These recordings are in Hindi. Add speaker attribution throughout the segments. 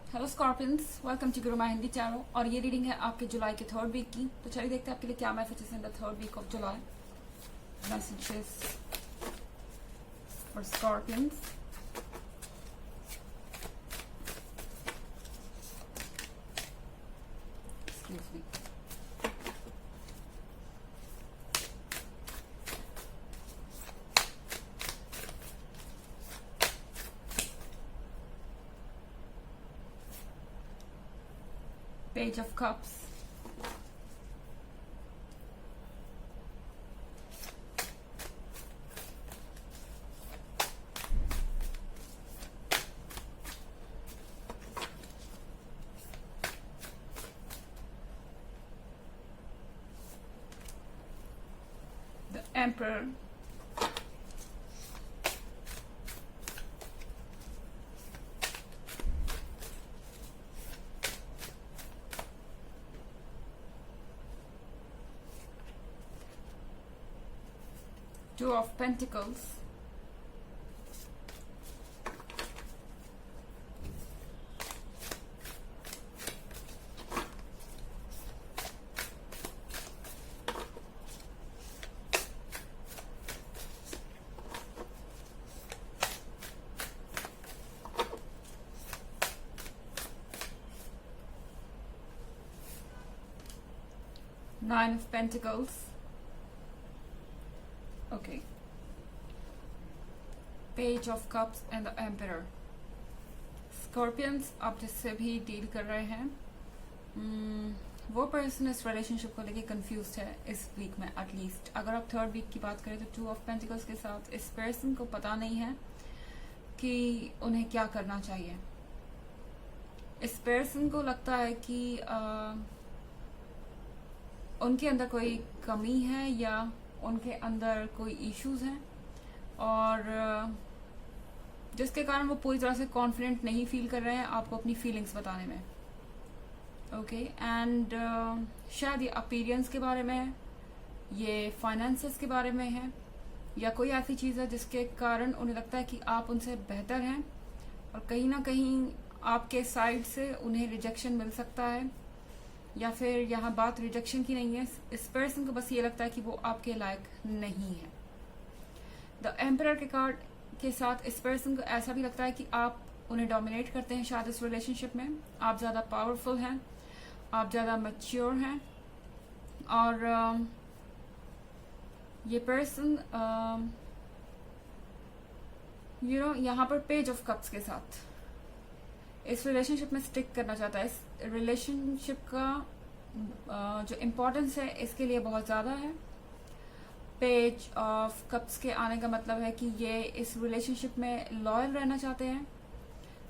Speaker 1: Hello scorpions, welcome to Guruma Hindi channel. और ये रीडिंग है आपके जुलाई के थर्ड वीक की। तो चलिए देखते हैं आपके लिए क्या messages in the third week of July. Messages for scorpions. Excuse me. Page of Cups, the Emperor, Two of Pentacles, Nine of Pentacles. Okay. Page of Cups and the Emperor. Scorpions, आप जिससे भी डील कर रहे हैं वो पर्सन इस रिलेशनशिप को लेके कंफ्यूज है इस वीक में एटलीस्ट। अगर आप थर्ड वीक की बात करें तो टू ऑफ पेंटिकल्स के साथ इस पर्सन को पता नहीं है कि उन्हें क्या करना चाहिए। इस पर्सन को लगता है कि उनके अंदर कोई कमी है या उनके अंदर कोई इश्यूज हैं और जिसके कारण वो पूरी तरह से कॉन्फिडेंट नहीं फील कर रहे हैं आपको अपनी फीलिंग्स बताने में। ओके एंड शायद ये अपीयरेंस के बारे में है, ये फाइनेंसेस के बारे में है या कोई ऐसी चीज़ है जिसके कारण उन्हें लगता है कि आप उनसे बेहतर हैं और कहीं ना कहीं आपके साइड से उन्हें रिजेक्शन मिल सकता है या फिर यहाँ बात रिजेक्शन की नहीं है। इस पर्सन को बस ये लगता है कि वो आपके लायक नहीं है। द एम्परर के कार्ड के साथ इस पर्सन को ऐसा भी लगता है कि आप उन्हें डोमिनेट करते हैं शायद इस रिलेशनशिप में। आप ज़्यादा पावरफुल हैं, आप ज़्यादा मैच्योर हैं और ये पर्सन यहाँ पर पेज ऑफ कप्स के साथ इस रिलेशनशिप में स्टिक करना चाहता है। इस रिलेशनशिप का जो इम्पोर्टेंस है इसके लिए बहुत ज़्यादा है। पेज ऑफ कप्स के आने का मतलब है कि ये इस रिलेशनशिप में लॉयल रहना चाहते हैं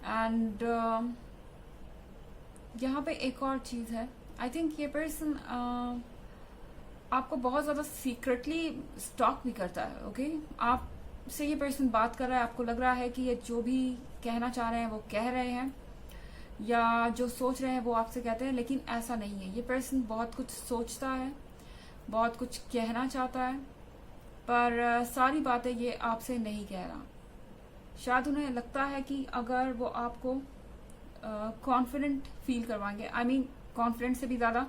Speaker 1: एंड यहाँ पे एक और चीज़ है। आई थिंक ये पर्सन आपको बहुत ज़्यादा सीक्रेटली स्टॉक भी करता है। ओके आपसे ये पर्सन बात कर रहा है, आपको लग रहा है कि ये जो भी कहना चाह रहे हैं वो कह रहे हैं या जो सोच रहे हैं वो आपसे कहते हैं, लेकिन ऐसा नहीं है। ये पर्सन बहुत कुछ सोचता है, बहुत कुछ कहना चाहता है पर सारी बातें ये आपसे नहीं कह रहा। शायद उन्हें लगता है कि अगर वो आपको कॉन्फिडेंट फील करवाएंगे, आई मीन कॉन्फिडेंट से भी ज़्यादा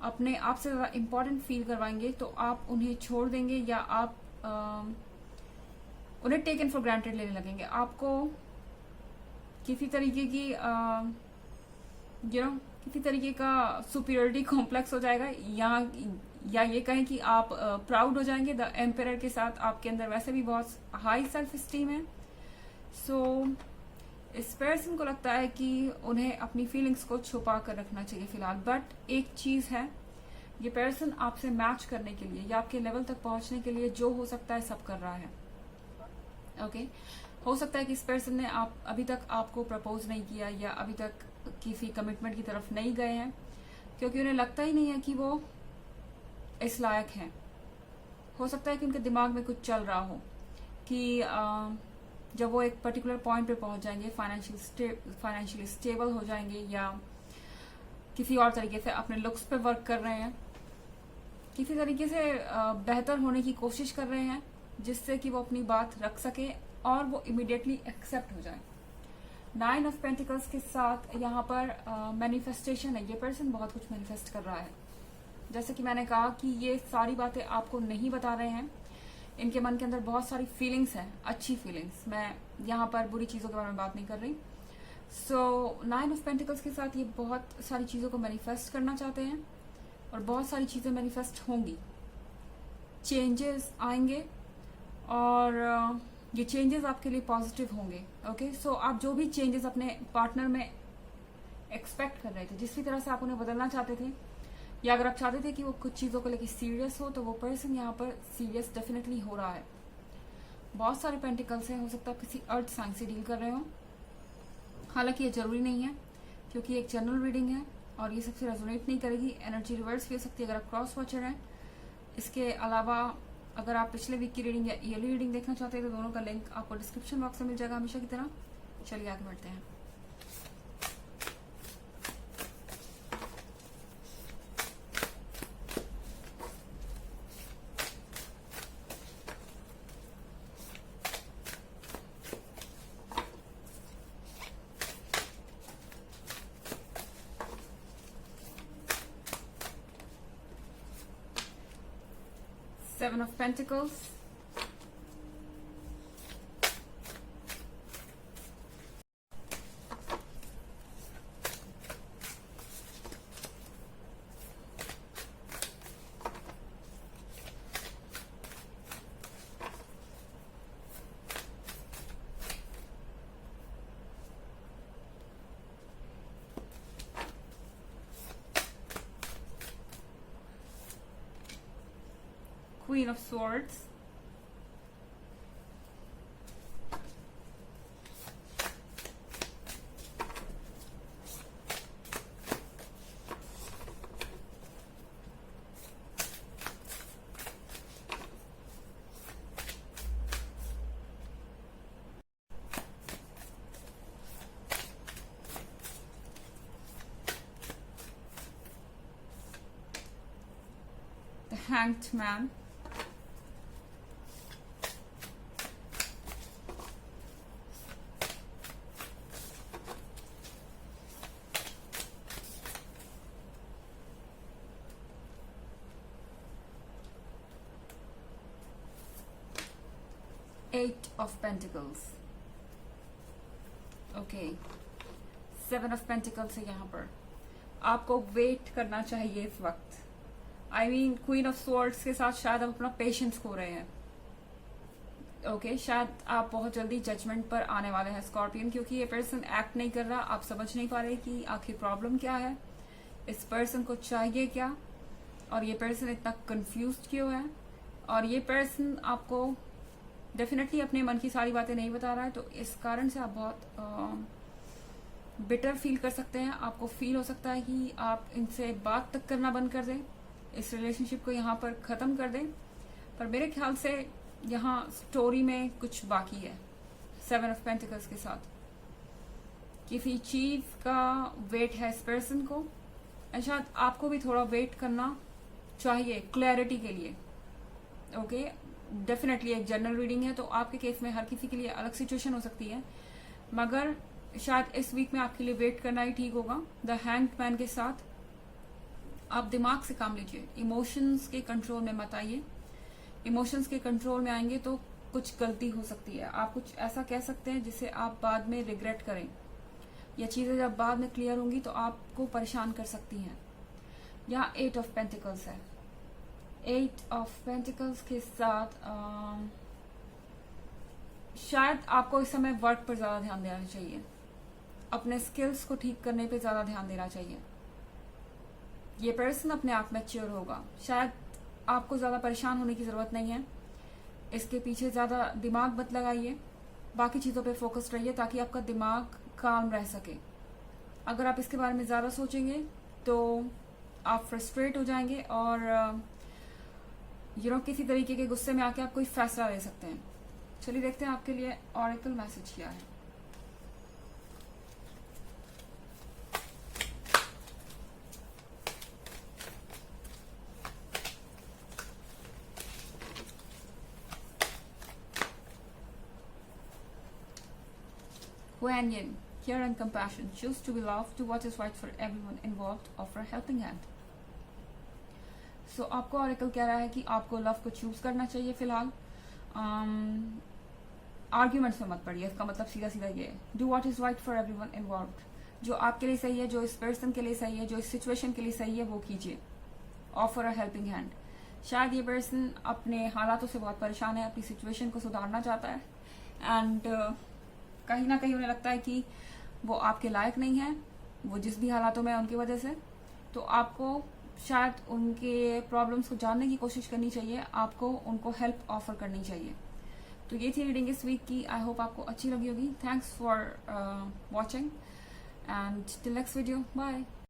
Speaker 1: अपने आप से ज़्यादा इम्पोर्टेंट फील करवाएंगे तो आप उन्हें छोड़ देंगे या आप उन्हें टेकन फॉर ग्रांटेड लेने लगेंगे। आपको किसी तरीके की किसी तरीके का सुपीरियरिटी कॉम्प्लेक्स हो जाएगा या ये कहें कि आप प्राउड हो जाएंगे। द एम्परर के साथ आपके अंदर वैसे भी बहुत हाई सेल्फ स्टीम है। सो इस पर्सन को लगता है कि उन्हें अपनी फीलिंग्स को छुपा कर रखना चाहिए फिलहाल। बट एक चीज़ है, ये पर्सन आपसे मैच करने के लिए या आपके लेवल तक पहुंचने के लिए जो हो सकता है सब कर रहा है। ओके हो सकता है कि इस पर्सन ने अभी तक आपको प्रपोज नहीं किया या अभी तक किसी कमिटमेंट की तरफ नहीं गए हैं क्योंकि उन्हें लगता ही नहीं है कि वो इस लायक हैं। हो सकता है कि उनके दिमाग में कुछ चल रहा हो कि जब वो एक पर्टिकुलर पॉइंट पे पहुंच जाएंगे, फाइनेंशियली स्टेबल हो जाएंगे या किसी और तरीके से अपने लुक्स पे वर्क कर रहे हैं, किसी तरीके से बेहतर होने की कोशिश कर रहे हैं जिससे कि वो अपनी बात रख सके और वो इमिडिएटली एक्सेप्ट हो जाए। 9 ऑफ पेंटिकल्स के साथ यहाँ पर मैनिफेस्टेशन है। ये पर्सन बहुत कुछ मैनिफेस्ट कर रहा है। जैसे कि मैंने कहा कि ये सारी बातें आपको नहीं बता रहे हैं। इनके मन के अंदर बहुत सारी फीलिंग्स हैं, अच्छी फीलिंग्स। मैं यहाँ पर बुरी चीज़ों के बारे में बात नहीं कर रही। सो 9 ऑफ पेंटिकल्स के साथ ये बहुत सारी चीज़ों को मैनिफेस्ट करना चाहते हैं और बहुत सारी चीज़ें मैनिफेस्ट होंगी। चेंजेस आएंगे और ये चेंजेस आपके लिए पॉजिटिव होंगे। ओके, सो आप जो भी चेंजेस अपने पार्टनर में एक्सपेक्ट कर रहे थे, जिस भी तरह से आप उन्हें बदलना चाहते थे, या अगर आप चाहते थे कि वो कुछ चीज़ों को लेकर सीरियस हो, तो वो पर्सन यहाँ पर सीरियस डेफिनेटली हो रहा है। बहुत सारे पेंटिकल्स हैं, हो सकता है किसी अर्थ साइन से डील कर रहे हो। हालांकि ये जरूरी नहीं है, क्योंकि एक जनरल रीडिंग है और ये सबसे रेजोनेट नहीं करेगी। एनर्जी रिवर्स भी हो सकती है अगर आप क्रॉस वॉचर हैं। इसके अलावा अगर आप पिछले वीक की रीडिंग या ईयरली रीडिंग देखना चाहते हैं तो दोनों का लिंक आपको डिस्क्रिप्शन बॉक्स में मिल जाएगा हमेशा की तरह। चलिए आगे बढ़ते हैं। Seven of Pentacles, Queen of Swords, the Hanged Man, Eight of Pentacles. Okay, 7 of pentacles है यहाँ पर। आपको वेट करना चाहिए इस वक्त। I mean queen of swords के साथ शायद आप अपना पेशेंस खो रहे हैं। ओके, शायद आप बहुत जल्दी जजमेंट पर आने वाले हैं स्कॉर्पियन, क्योंकि ये पर्सन एक्ट नहीं कर रहा। आप समझ नहीं पा रहे कि आखिर प्रॉब्लम क्या है, इस पर्सन को चाहिए क्या, और ये पर्सन इतना कंफ्यूज्ड क्यों है। और ये पर्सन आपको डेफिनेटली अपने मन की सारी बातें नहीं बता रहा है, तो इस कारण से आप बहुत बिटर फील कर सकते हैं। आपको फील हो सकता है कि आप इनसे बात तक करना बंद कर दें, इस रिलेशनशिप को यहाँ पर खत्म कर दें। पर मेरे ख्याल से यहाँ स्टोरी में कुछ बाकी है 7 ऑफ पेंटिकल्स के साथ। किसी चीज का वेट है इस पर्सन को, शायद आपको भी थोड़ा वेट करना चाहिए क्लैरिटी के लिए। ओके, डेफिनेटली एक जनरल रीडिंग है, तो आपके केस में हर किसी के लिए अलग सिचुएशन हो सकती है, मगर शायद इस वीक में आपके लिए वेट करना ही ठीक होगा। द हैंग्ड मैन के साथ आप दिमाग से काम लीजिए, इमोशंस के कंट्रोल में मत आइए। इमोशंस के कंट्रोल में आएंगे तो कुछ गलती हो सकती है। आप कुछ ऐसा कह सकते हैं जिसे आप बाद में रिग्रेट करें, या चीजें जब बाद में क्लियर होंगी तो आपको परेशान कर सकती हैं। यहाँ 8 ऑफ पेंटिकल्स है। 8 ऑफ पेंटिकल्स के साथ शायद आपको इस समय वर्क पर ज्यादा ध्यान देना चाहिए, अपने स्किल्स को ठीक करने पे ज्यादा ध्यान देना चाहिए। ये पर्सन अपने आप में मैच्योर होगा। शायद आपको ज्यादा परेशान होने की जरूरत नहीं है, इसके पीछे ज्यादा दिमाग मत लगाइए, बाकी चीजों पे फोकस रहिए ताकि आपका दिमाग काम रह सके। अगर आप इसके बारे में ज्यादा सोचेंगे तो आप फ्रस्ट्रेट हो जाएंगे और किसी तरीके के गुस्से में आके आप कोई फैसला ले सकते हैं। चलिए देखते हैं आपके लिए ऑरेकल मैसेज क्या है। When yin, care and compassion, choose to be love, do what is right for everyone involved, offer a helping hand. So आपको ऑरेकल कह रहा है कि आपको लव को चूज करना चाहिए फिलहाल। आर्ग्यूमेंट्स में मत पड़िए, इसका मतलब सीधा सीधा ये है, do what is right for everyone involved, जो आपके लिए सही है, जो इस पर्सन के लिए सही है, जो इस सिचुएशन के लिए सही है, वो कीजिए। ऑफर अ हेल्पिंग हैंड, शायद ये पर्सन अपने हालातों से बहुत परेशान है, अपनी सिचुएशन को सुधारना चाहता है, एंड कहीं ना कहीं उन्हें लगता है कि वो आपके लायक नहीं है, वो जिस भी हालातों में है उनकी वजह से। तो आपको शायद उनके प्रॉब्लम्स को जानने की कोशिश करनी चाहिए, आपको उनको हेल्प ऑफर करनी चाहिए। तो ये थी रीडिंग इस वीक की। आई होप आपको अच्छी लगी होगी। Thanks for watching and till next video, bye.